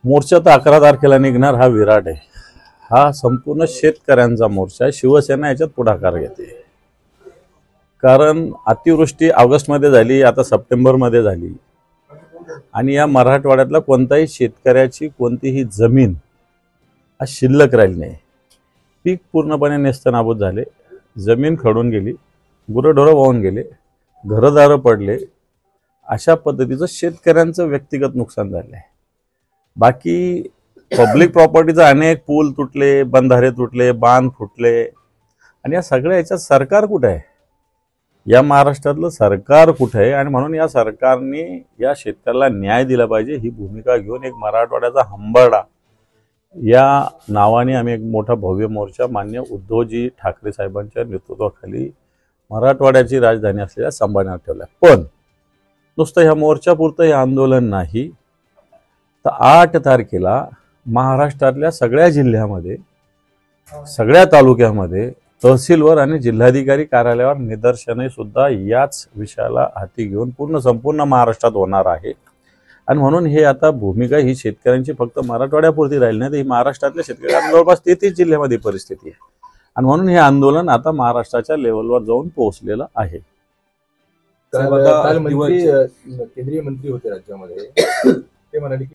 मोर्चा तर 11 तारखेला निघणार, हा विराट आहे. हा संपूर्ण शेतकऱ्यांचा मोर्चा आहे. शिवसेना याच्यात पुढाकार घेते. कारण अतिवृष्टी ऑगस्टमध्ये झाली, आता सप्टेंबरमध्ये झाली, आणि या मराठवाड्यातला कोणताही शेतकऱ्याची कोणतीही जमीन आज शिल्लक राहिली नाही. पीक पूर्णपणे नेस्तनाबूत झाले, जमीन खडून गेली, गुरंढोरं वाहून गेले, घरदारं पडले. अशा पद्धतीचं शेतकऱ्यांचं व्यक्तिगत नुकसान झालं आहे. बाकी पब्लिक प्रॉपर्टीचं अनेक पूल तुटले, बंधारे तुटले, बांध फुटले, आणि या सगळ्या याच्यात सरकार कुठं आहे? या महाराष्ट्रातलं सरकार कुठं आहे? आणि म्हणून या सरकारने या शेतकऱ्याला न्याय दिला पाहिजे ही भूमिका घेऊन एक मराठवाड्याचा हंबरडा या नावाने आम्ही एक मोठा भव्य मोर्चा मान्य उद्धवजी ठाकरे साहेबांच्या नेतृत्वाखाली मराठवाड्याची राजधानी असलेल्या संभाजीनगर ठेवल्या. पण नुसतं ह्या मोर्चापुरतं हे आंदोलन नाही, तर 8 तारखेला महाराष्ट्रातल्या सगळ्या जिल्ह्यामध्ये, सगळ्या तालुक्यामध्ये, तहसीलवर आणि जिल्हाधिकारी कार्यालयावर निदर्शने सुद्धा याच विषयाला हाती घेऊन संपूर्ण महाराष्ट्रात होणार आहे. आणि म्हणून हे आता भूमिका ही शेतकऱ्यांची फक्त मराठवाड्यापुरती राहिली नाही, तर ही महाराष्ट्रातल्या शेतकऱ्यांना जवळपास 33 जिल्ह्यामध्ये परिस्थिती आहे. आणि म्हणून हे आंदोलन आता महाराष्ट्राच्या लेवलवर जाऊन पोहोचलेलं आहे. काल केंद्रीय मंत्री होते राज्यामध्ये, ते म्हणाले की